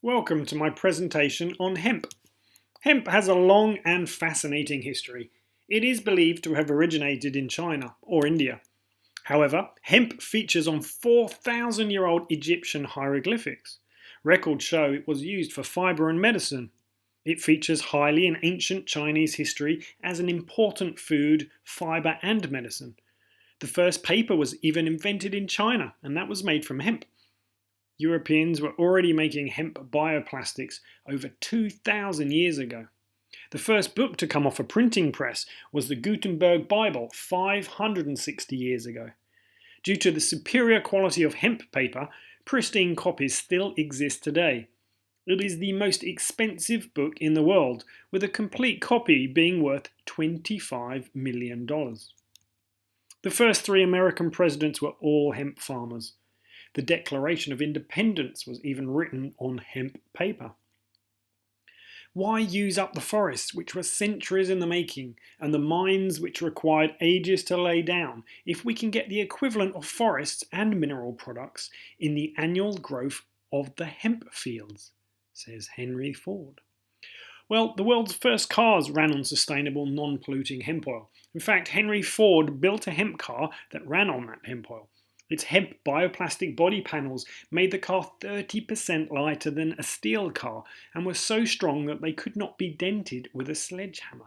Welcome to my presentation on hemp. Hemp has a long and fascinating history. It is believed to have originated in China or India. However, hemp features on 4,000-year-old Egyptian hieroglyphics. Records show it was used for fibre and medicine. It features highly in ancient Chinese history as an important food, fibre and medicine. The first paper was even invented in China, and that was made from hemp. Europeans were already making hemp bioplastics over 2,000 years ago. The first book to come off a printing press was the Gutenberg Bible 560 years ago. Due to the superior quality of hemp paper, pristine copies still exist today. It is the most expensive book in the world, with a complete copy being worth $25 million. The first 3 American presidents were all hemp farmers. The Declaration of Independence was even written on hemp paper. Why use up the forests, which were centuries in the making, and the mines which required ages to lay down, if we can get the equivalent of forests and mineral products in the annual growth of the hemp fields, says Henry Ford. Well, the world's first cars ran on sustainable, non-polluting hemp oil. In fact, Henry Ford built a hemp car that ran on that hemp oil. Its hemp bioplastic body panels made the car 30% lighter than a steel car and were so strong that they could not be dented with a sledgehammer.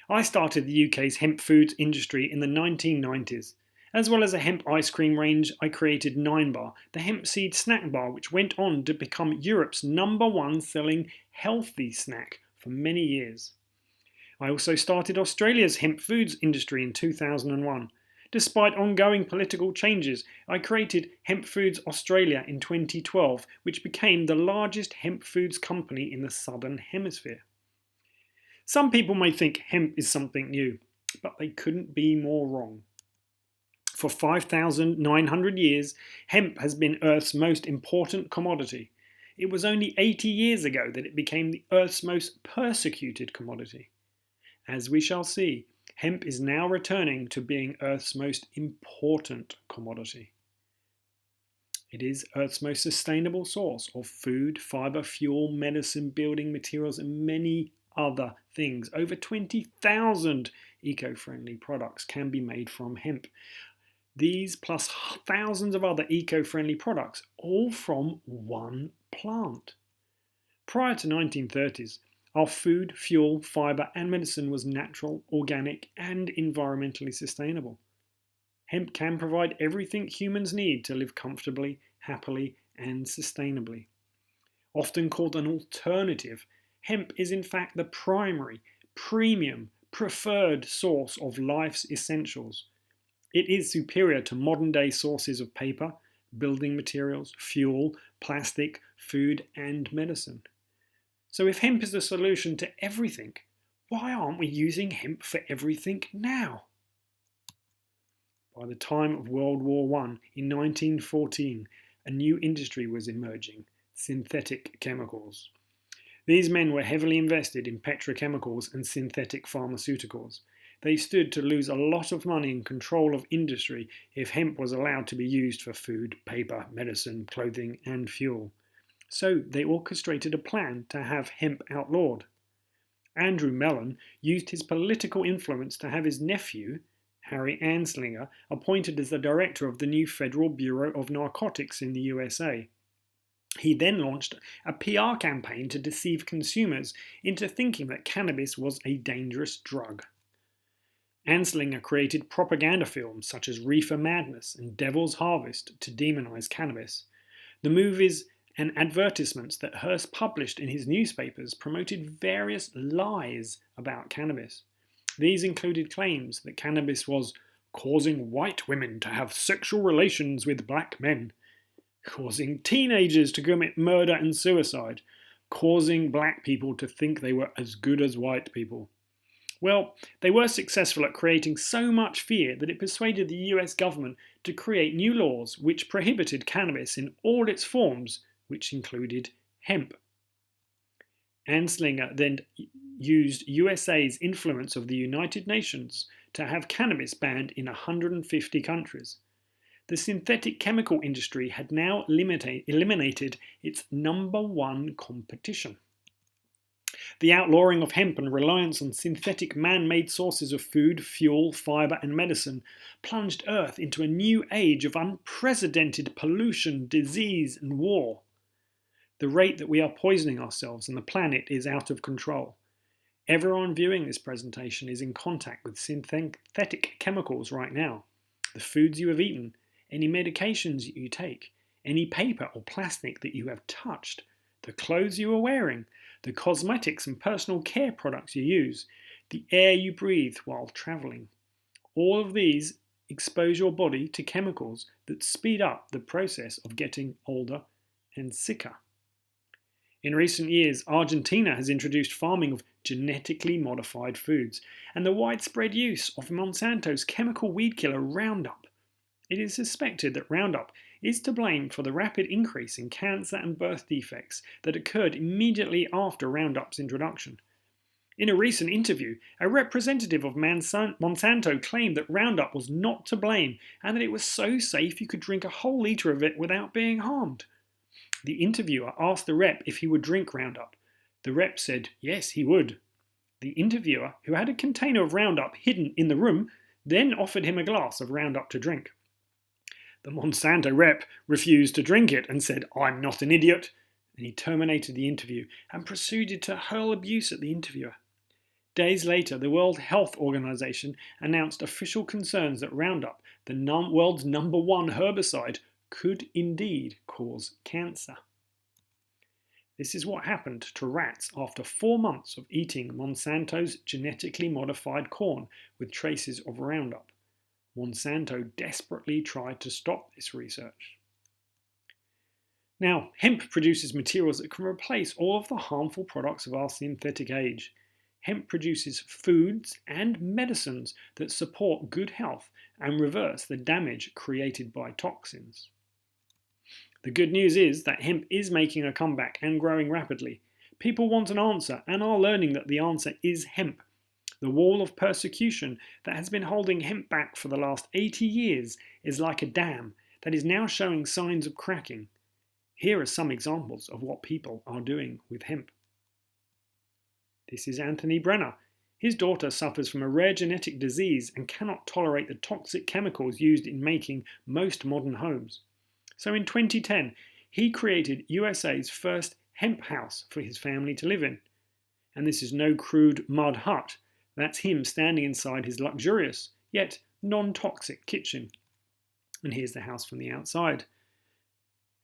I started the UK's hemp foods industry in the 1990s. As well as a hemp ice cream range, I created 9Bar, the hemp seed snack bar, which went on to become Europe's #1 selling healthy snack for many years. I also started Australia's hemp foods industry in 2001. Despite ongoing political changes, I created Hemp Foods Australia in 2012, which became the largest hemp foods company in the Southern Hemisphere. Some people may think hemp is something new, but they couldn't be more wrong. For 5,900 years, hemp has been Earth's most important commodity. It was only 80 years ago that it became the Earth's most persecuted commodity. As we shall see, hemp is now returning to being Earth's most important commodity. It is Earth's most sustainable source of food, fibre, fuel, medicine, building materials and many other things. Over 20,000 eco-friendly products can be made from hemp. These plus thousands of other eco-friendly products, all from one plant. Prior to 1930s, our food, fuel, fibre and medicine was natural, organic and environmentally sustainable. Hemp can provide everything humans need to live comfortably, happily and sustainably. Often called an alternative, hemp is in fact the primary, premium, preferred source of life's essentials. It is superior to modern-day sources of paper, building materials, fuel, plastic, food and medicine. So if hemp is the solution to everything, why aren't we using hemp for everything now? By the time of World War I, in 1914, a new industry was emerging, synthetic chemicals. These men were heavily invested in petrochemicals and synthetic pharmaceuticals. They stood to lose a lot of money and control of industry if hemp was allowed to be used for food, paper, medicine, clothing and fuel. So they orchestrated a plan to have hemp outlawed. Andrew Mellon used his political influence to have his nephew, Harry Anslinger, appointed as the director of the new Federal Bureau of Narcotics in the USA. He then launched a PR campaign to deceive consumers into thinking that cannabis was a dangerous drug. Anslinger created propaganda films such as Reefer Madness and Devil's Harvest to demonize cannabis. The movies and advertisements that Hearst published in his newspapers promoted various lies about cannabis. These included claims that cannabis was causing white women to have sexual relations with black men, causing teenagers to commit murder and suicide, causing black people to think they were as good as white people. Well, they were successful at creating so much fear that it persuaded the US government to create new laws which prohibited cannabis in all its forms, which included hemp. Anslinger then used USA's influence of the United Nations to have cannabis banned in 150 countries. the synthetic chemical industry had now eliminated its number one competition. The outlawing of hemp and reliance on synthetic man-made sources of food, fuel, fibre and medicine plunged Earth into a new age of unprecedented pollution, disease and war. The rate that we are poisoning ourselves and the planet is out of control. Everyone viewing this presentation is in contact with synthetic chemicals right now. The foods you have eaten, any medications you take, any paper or plastic that you have touched, the clothes you are wearing, the cosmetics and personal care products you use, the air you breathe while travelling. All of these expose your body to chemicals that speed up the process of getting older and sicker. In recent years, Argentina has introduced farming of genetically modified foods and the widespread use of Monsanto's chemical weed killer Roundup. It is suspected that Roundup is to blame for the rapid increase in cancer and birth defects that occurred immediately after Roundup's introduction. In a recent interview, a representative of Monsanto claimed that Roundup was not to blame and that it was so safe you could drink a whole litre of it without being harmed. The interviewer asked the rep if he would drink Roundup. The rep said yes, he would. The interviewer, who had a container of Roundup hidden in the room, then offered him a glass of Roundup to drink. The Monsanto rep refused to drink it and said, "I'm not an idiot," and he terminated the interview and proceeded to hurl abuse at the interviewer. Days later, the World Health Organization announced official concerns that Roundup, the world's number one herbicide, could indeed cause cancer. This is what happened to rats after 4 months of eating Monsanto's genetically modified corn with traces of Roundup. Monsanto desperately tried to stop this research. Now, hemp produces materials that can replace all of the harmful products of our synthetic age. Hemp produces foods and medicines that support good health and reverse the damage created by toxins. The good news is that hemp is making a comeback and growing rapidly. People want an answer and are learning that the answer is hemp. The wall of persecution that has been holding hemp back for the last 80 years is like a dam that is now showing signs of cracking. Here are some examples of what people are doing with hemp. This is Anthony Brenner. His daughter suffers from a rare genetic disease and cannot tolerate the toxic chemicals used in making most modern homes. So in 2010, he created USA's first hemp house for his family to live in. And this is no crude mud hut. That's him standing inside his luxurious, yet non-toxic kitchen. And here's the house from the outside.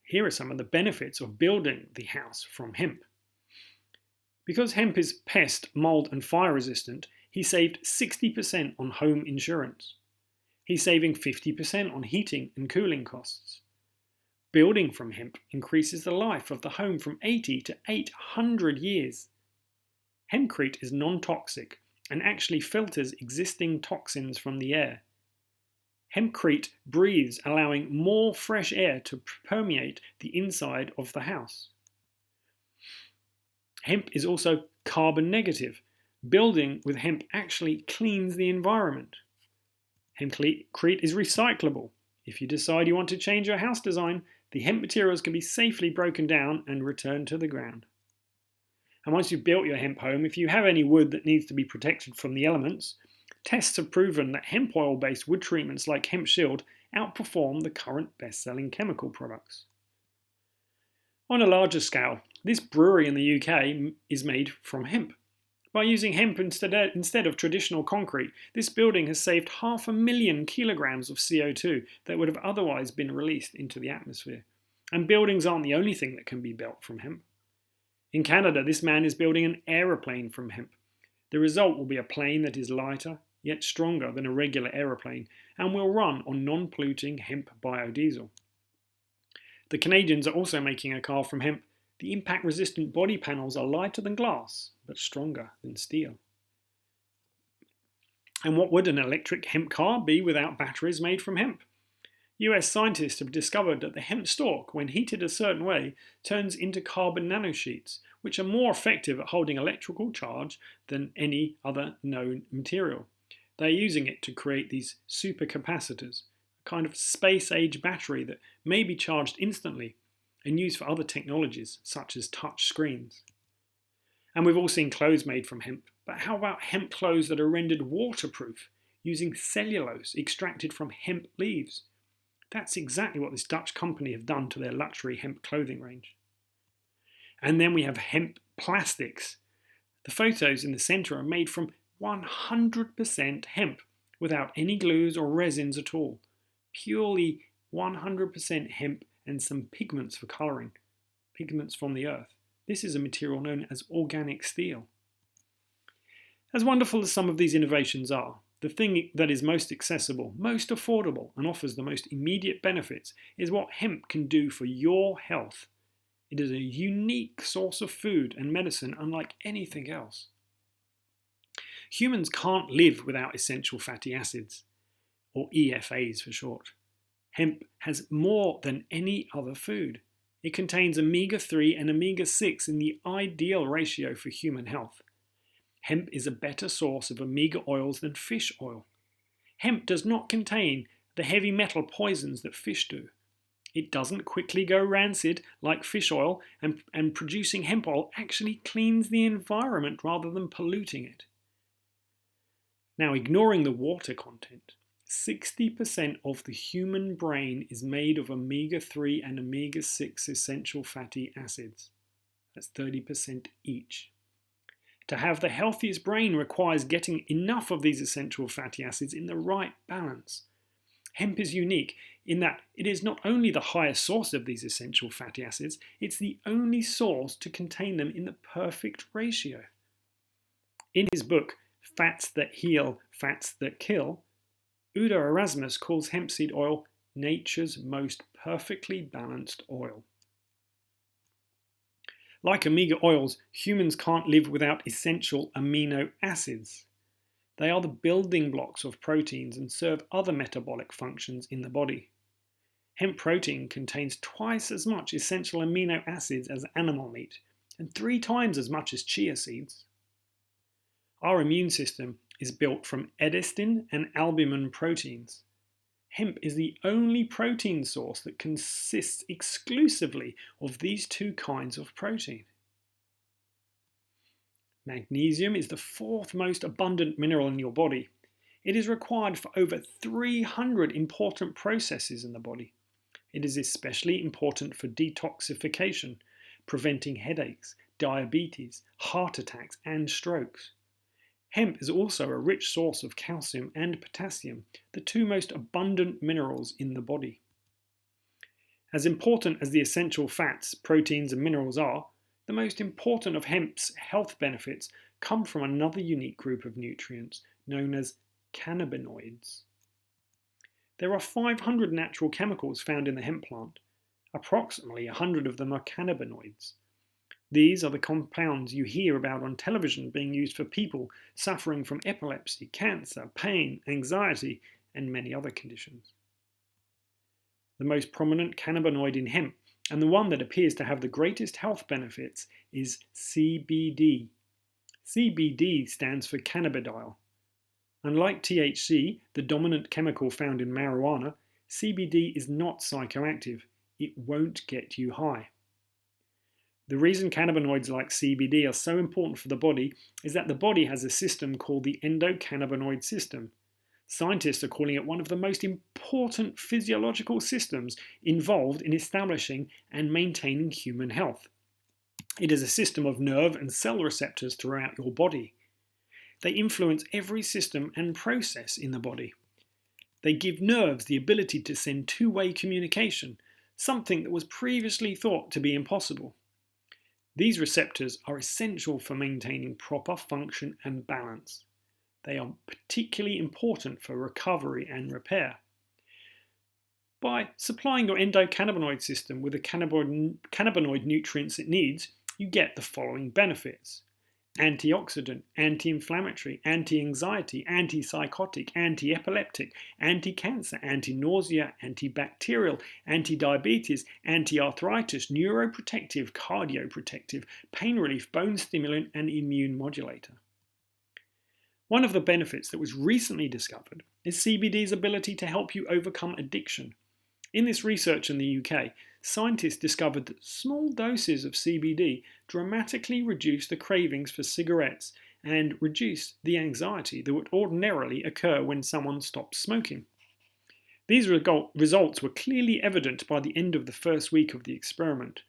Here are some of the benefits of building the house from hemp. Because hemp is pest, mold and fire resistant, he saved 60% on home insurance. He's saving 50% on heating and cooling costs. Building from hemp increases the life of the home from 80 to 800 years. Hempcrete is non-toxic and actually filters existing toxins from the air. Hempcrete breathes, allowing more fresh air to permeate the inside of the house. Hemp is also carbon negative. Building with hemp actually cleans the environment. Hempcrete is recyclable. If you decide you want to change your house design, the hemp materials can be safely broken down and returned to the ground. And once you've built your hemp home, if you have any wood that needs to be protected from the elements, tests have proven that hemp oil-based wood treatments like Hemp Shield outperform the current best-selling chemical products. On a larger scale, this brewery in the UK is made from hemp. By using hemp instead of traditional concrete, this building has saved 500,000 kilograms of CO2 that would have otherwise been released into the atmosphere. And buildings aren't the only thing that can be built from hemp. In Canada, this man is building an aeroplane from hemp. The result will be a plane that is lighter, yet stronger than a regular aeroplane, and will run on non-polluting hemp biodiesel. The Canadians are also making a car from hemp. The impact-resistant body panels are lighter than glass, but stronger than steel. And what would an electric hemp car be without batteries made from hemp? US scientists have discovered that the hemp stalk, when heated a certain way, turns into carbon nanosheets, which are more effective at holding electrical charge than any other known material. They're using it to create these supercapacitors, a kind of space-age battery that may be charged instantly and used for other technologies such as touch screens. And we've all seen clothes made from hemp, but how about hemp clothes that are rendered waterproof using cellulose extracted from hemp leaves? That's exactly what this Dutch company have done to their luxury hemp clothing range. And then we have hemp plastics. The photos in the centre are made from 100% hemp, without any glues or resins at all. Purely 100% hemp and some pigments for colouring, pigments from the earth. This is a material known as organic steel. As wonderful as some of these innovations are, the thing that is most accessible, most affordable, and offers the most immediate benefits is what hemp can do for your health. It is a unique source of food and medicine unlike anything else. Humans can't live without essential fatty acids, or EFAs for short. Hemp has more than any other food. It contains omega-3 and omega-6 in the ideal ratio for human health. Hemp is a better source of omega oils than fish oil. Hemp does not contain the heavy metal poisons that fish do. It doesn't quickly go rancid like fish oil, and producing hemp oil actually cleans the environment rather than polluting it. Now, ignoring the water content, 60% of the human brain is made of omega-3 and omega-6 essential fatty acids. That's 30% each. To have the healthiest brain requires getting enough of these essential fatty acids in the right balance. Hemp is unique in that it is not only the highest source of these essential fatty acids, it's the only source to contain them in the perfect ratio. In his book, Fats That Heal, Fats That Kill, Udo Erasmus calls hemp seed oil nature's most perfectly balanced oil. Like omega oils, humans can't live without essential amino acids. They are the building blocks of proteins and serve other metabolic functions in the body. Hemp protein contains twice as much essential amino acids as animal meat, and 3 times as much as chia seeds. Our immune system is built from edestin and albumin proteins. Hemp is the only protein source that consists exclusively of these 2 kinds of protein. Magnesium is the 4th most abundant mineral in your body. It is required for over 300 important processes in the body. It is especially important for detoxification, preventing headaches, diabetes, heart attacks, and strokes. Hemp is also a rich source of calcium and potassium, the 2 most abundant minerals in the body. As important as the essential fats, proteins, and minerals are, the most important of hemp's health benefits come from another unique group of nutrients known as cannabinoids. There are 500 natural chemicals found in the hemp plant. Approximately 100 of them are cannabinoids. These are the compounds you hear about on television being used for people suffering from epilepsy, cancer, pain, anxiety, and many other conditions. The most prominent cannabinoid in hemp, and the one that appears to have the greatest health benefits, is CBD. CBD stands for cannabidiol. Unlike THC, the dominant chemical found in marijuana, CBD is not psychoactive. It won't get you high. The reason cannabinoids like CBD are so important for the body is that the body has a system called the endocannabinoid system. Scientists are calling it one of the most important physiological systems involved in establishing and maintaining human health. It is a system of nerve and cell receptors throughout your body. They influence every system and process in the body. They give nerves the ability to send 2-way communication, something that was previously thought to be impossible. These receptors are essential for maintaining proper function and balance. They are particularly important for recovery and repair. By supplying your endocannabinoid system with the cannabinoid nutrients it needs, you get the following benefits: antioxidant, anti-inflammatory, anti-anxiety, antipsychotic, anti-epileptic, anti-cancer, anti-nausea, antibacterial, anti-diabetes, anti-arthritis, neuroprotective, cardioprotective, pain relief, bone stimulant, and immune modulator. One of the benefits that was recently discovered is CBD's ability to help you overcome addiction. In this research in the UK, scientists discovered that small doses of CBD dramatically reduce the cravings for cigarettes and reduce the anxiety that would ordinarily occur when someone stops smoking. These results were clearly evident by the end of the first week of the experiment.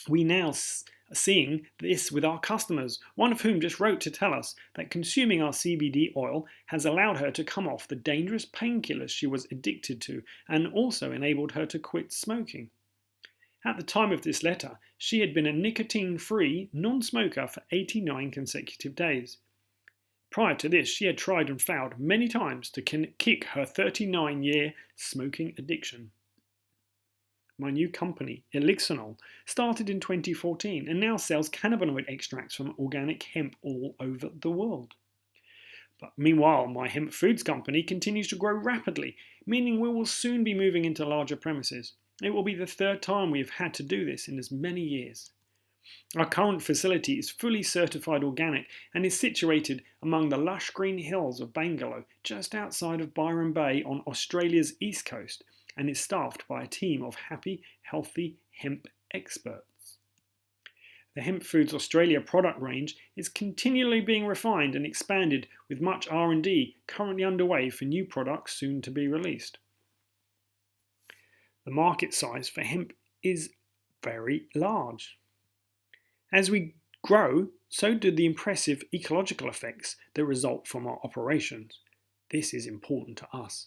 We now are seeing this with our customers, one of whom just wrote to tell us that consuming our CBD oil has allowed her to come off the dangerous painkillers she was addicted to and also enabled her to quit smoking. At the time of this letter, she had been a nicotine-free non-smoker for 89 consecutive days. Prior to this, she had tried and failed many times to kick her 39-year smoking addiction. My new company, Elixinol, started in 2014 and now sells cannabinoid extracts from organic hemp all over the world. But meanwhile, my hemp foods company continues to grow rapidly, meaning we will soon be moving into larger premises. It will be the third time we have had to do this in as many years. Our current facility is fully certified organic and is situated among the lush green hills of Bangalore, just outside of Byron Bay on Australia's east coast, and is staffed by a team of happy, healthy hemp experts. The Hemp Foods Australia product range is continually being refined and expanded, with much R&D currently underway for new products soon to be released. The market size for hemp is very large. As we grow, so do the impressive ecological effects that result from our operations. This is important to us.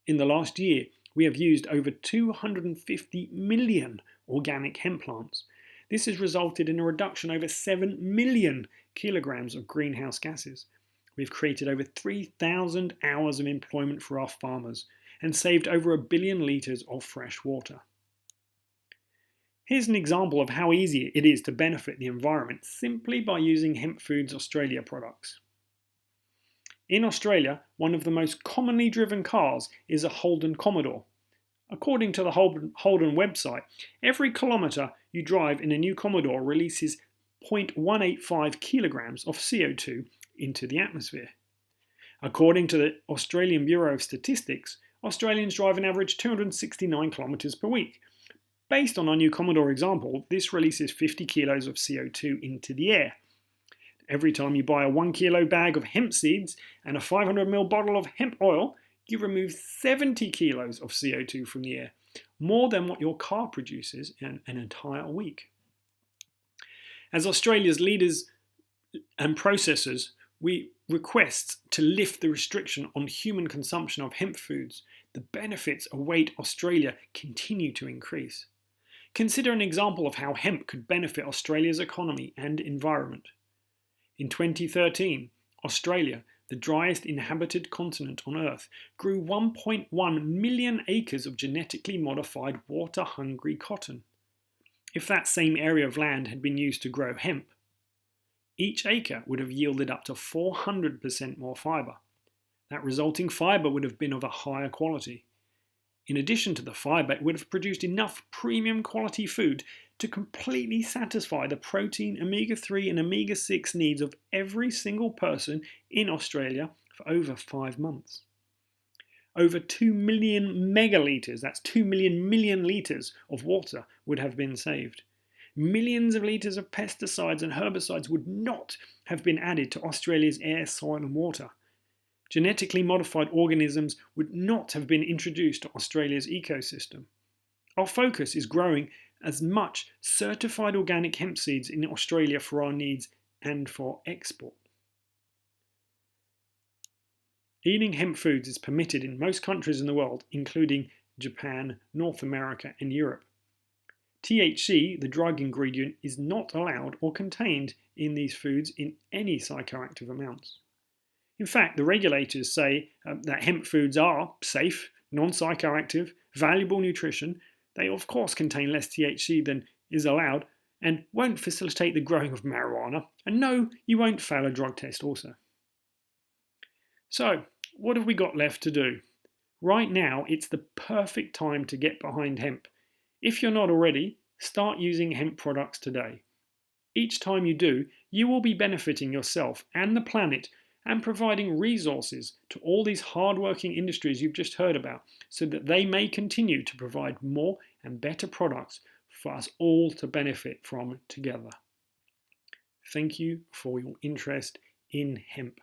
In the last year, we have used over 250 million organic hemp plants. This has resulted in a reduction of over 7 million kilograms of greenhouse gases. We've created over 3,000 hours of employment for our farmers and saved over 1 billion litres of fresh water. Here's an example of how easy it is to benefit the environment simply by using Hemp Foods Australia products. In Australia, one of the most commonly driven cars is a Holden Commodore. According to the Holden website, every kilometre you drive in a new Commodore releases 0.185 kilograms of CO2 into the atmosphere. According to the Australian Bureau of Statistics, Australians drive an average 269 kilometres per week. Based on our new Commodore example, this releases 50 kilos of CO2 into the air. Every time you buy a 1 kilo bag of hemp seeds and a 500 ml bottle of hemp oil, you remove 70 kilos of CO2 from the air, more than what your car produces in an entire week. As Australia's leaders and processors, we request to lift the restriction on human consumption of hemp foods. The benefits await Australia continue to increase. Consider an example of how hemp could benefit Australia's economy and environment. In 2013, Australia, the driest inhabited continent on Earth, grew 1.1 million acres of genetically modified water-hungry cotton. If that same area of land had been used to grow hemp, each acre would have yielded up to 400% more fibre. That resulting fibre would have been of a higher quality. In addition to the fibre, it would have produced enough premium quality food to completely satisfy the protein, omega-3 and omega-6 needs of every single person in Australia for over 5 months. Over 2 million megalitres, that's 2 million litres of water would have been saved. Millions of litres of pesticides and herbicides would not have been added to Australia's air, soil and water. Genetically modified organisms would not have been introduced to Australia's ecosystem. Our focus is growing as much certified organic hemp seeds in Australia for our needs and for export. Eating hemp foods is permitted in most countries in the world, including Japan, North America and Europe. THC, the drug ingredient, is not allowed or contained in these foods in any psychoactive amounts. In fact, the regulators say that hemp foods are safe, non-psychoactive, valuable nutrition. They of course contain less THC than is allowed and won't facilitate the growing of marijuana. And no, you won't fail a drug test also. So, what have we got left to do? Right now, it's the perfect time to get behind hemp. If you're not already, start using hemp products today. Each time you do, you will be benefiting yourself and the planet and providing resources to all these hard-working industries you've just heard about so that they may continue to provide more and better products for us all to benefit from together. Thank you for your interest in hemp.